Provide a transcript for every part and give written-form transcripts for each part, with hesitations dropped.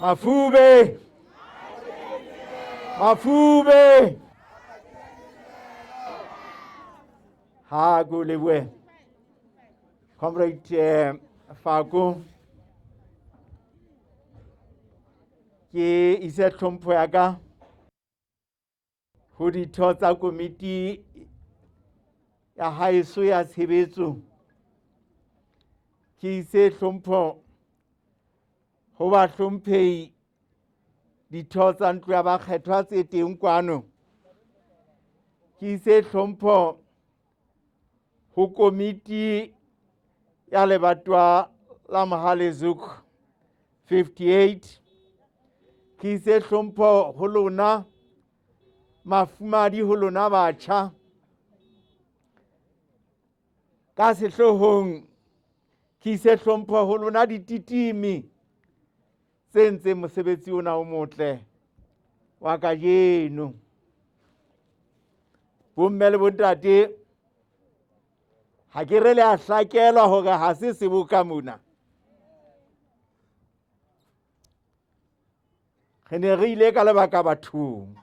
Mafube! Mafube! Ha go lewe. Comrade Fago. Ke ise tlhompho ya ka ho ditho tsa komiti ya haeso ya tshebetso. Ke ise tlhompho ho ba hlomphehi ditho tsa ntlo ya bakgethwa tse teng kwano. Ke ise tlhompho ho komiti ya lebatwa la Mohale Hoek 58. Ke ise tlhompho ho lona mafumadi ho lona batjha. Ka sehlohong ke ise tlhompho ho lona dititimi tse ntse mosebetsi ona o motle wa kajeno. Bomme le bontate, ha ke re le a hlakelwa hore ha se seboka mona. Re ne re ile ka lebaka bathong.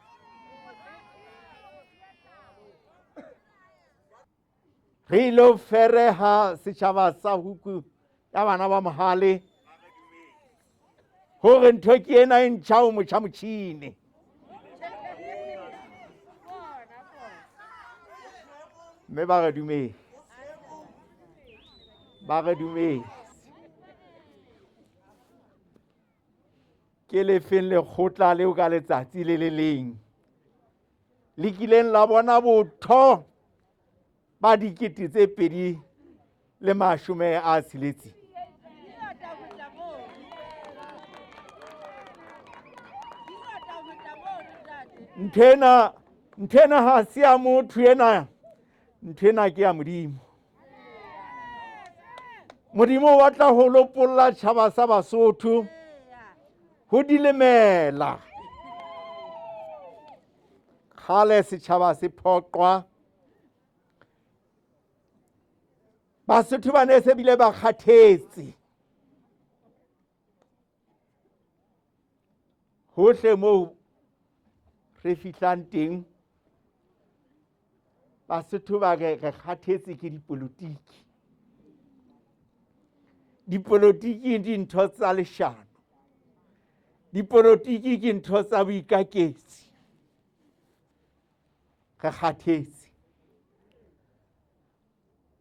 Re ilo fereha setjhaba sa Hoek ya bana ba Mohale hore ntho ke ena e ntjha o motjha motjhine. Mme ba re dumetse. Ba re dumetse. Ke le feng lekgotla leo ka letsatsi le le leng le kileng la bona botho ba 2016. Nthena ha se ya motho ena, nthena ke ya Modimo. Modimo o batla ho lopolla tjhaba sa Basotho ho dilemela. Kgale setjhaba se phoqwa. Basotho ba ne se bile ba kgathetse. Hohle moo re fihlang teng, Basotho ba re kgathetse ke dipolotiki. Dipolotiki di ntho tsa leshano. Dipolotiki ke ntho tsa boikaketsi. Re kgathetse.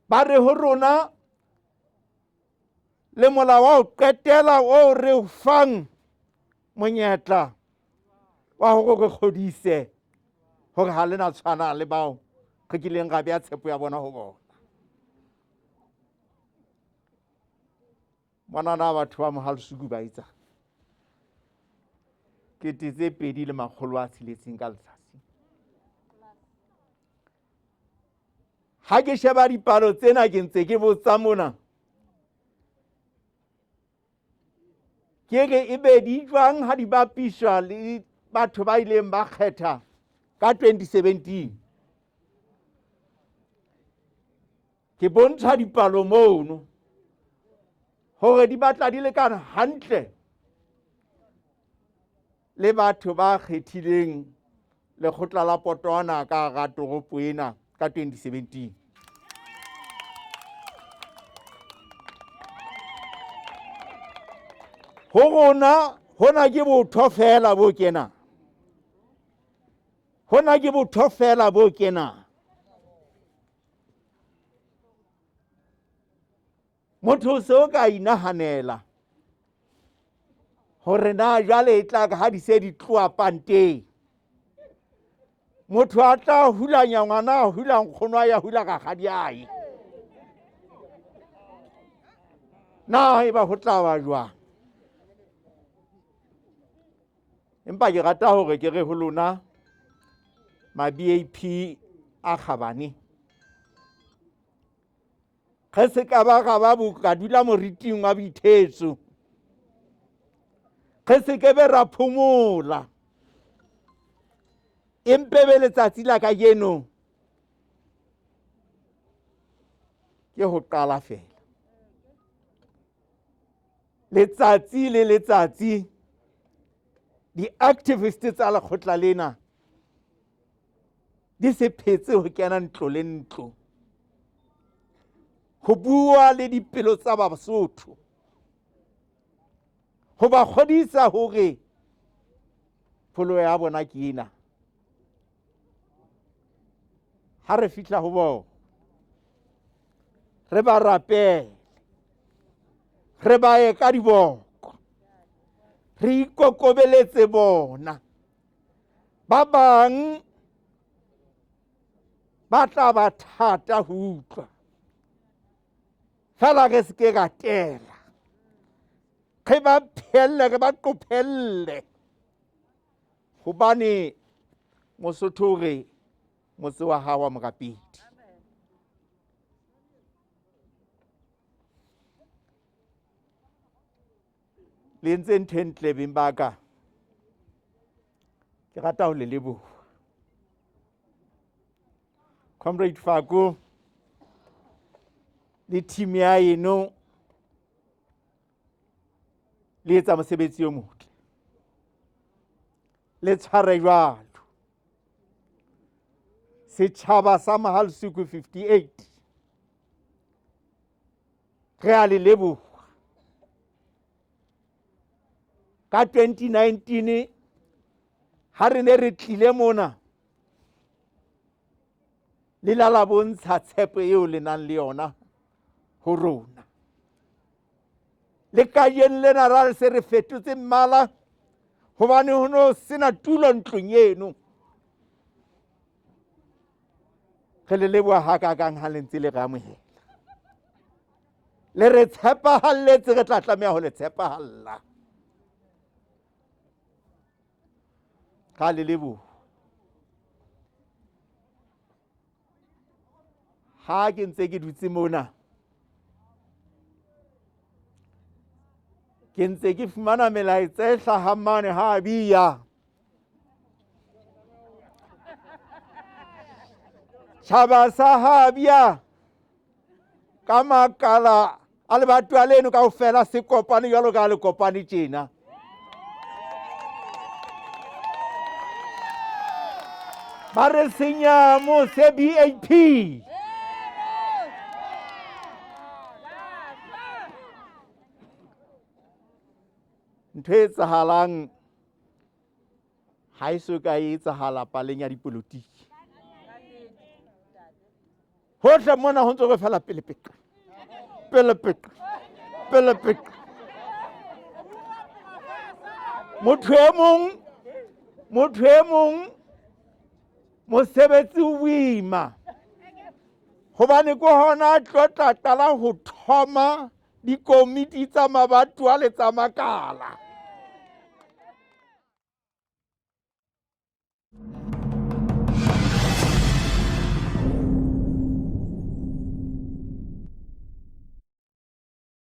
Ba re ho rona le mola wa ho qetela o re fang monyetla wa hore re kgodise hore ha lena tshwana le bao re kileng ra beha tshepo ya bona ho bona. Monana batho ba Mohale Hoek ba etsa 2006 ka letsatsi. Ha ke sheba dipalo tsena ke ntse ke botsa mona, ke re ebe di jwang ha di bapiswa le batho ba ileng ba kgetha ka 2017. Ke bontsha dipalo mono hore di batla di lekana hantle le batho ba kgethileng lekgotla la potwana ka hara toropo ena ka 2017. Ho rona hona ke botho fela bo kena. Hona ke botho fela bo kena. Motho se o ka inahanela hore na jwale e tla ka ha di se di tloa panteng. Motho a tla hulanya ngwana, a hula nkgono ya hula ka kgadiae. Na eba ho tla ba jwang? Empa ke rata hore ke re ho lona ma-BAP a kgabane. Ge se ka ba ka dula moriting wa boithetso. Ge se ke be ra phomola. Empe be letsatsi la kajeno ke ho qala fela. Letsatsi le letsatsi di-activist tsa lekgotla lena di se phetse ho kena ntlo le ntlo ho bua le dipelo tsa Basotho ho ba kgodisa hore pholo ya bona ke ena. Ha re fihla ho bona re ba rapele, re ba ye ka diboko, re ikokobeletse bona. Ba bang ba tla ba thata ho utlwa, fela re se ke ra tela, re ba phelle, re ba qophelle, hobane Mosotho re motse wa hao wa morapedi. Le ntse ntho e ntle beng ba ka, ke rata ho le leboha Comrade Faku le team ya eno, le etsa mosebetsi o motle, le tshware jwalo. Setjhaba sa Mohale 58 re a le leboha. Ka 2019 ha re ne re tlile mona, le la bontsha tshepo eo le nang le yona ho rona. Le kajeno lena ra se re fetotse mmala hobane ho no sena tulo ntlong eno. Re le leboha hakakang ha le ntse le re amohela. Le re tshepahalletse, re tla tlameha ho le tshepahalla. Ka le leboha. Ha ke ntse ke dutse mona, ke ntse ke fumana melaetsa e hlahang mane ha biya. Tjhaba sa ha biya ka makala a lebatowa leno kaofela se kopane jwalo ka le kopane tjena. Ba re senyamo se BAP. Ntho e etsahalang ha e so ka e etsahala paleng ya dipolotiki. Hohle mona ho ntso re fela pelepeka, pelepeka, pelepeka. Motho e mong mosebetsi o boima, hobane ko hona tlo tla qala ho thoma dikomiti tsa mabatowa le tsa makala.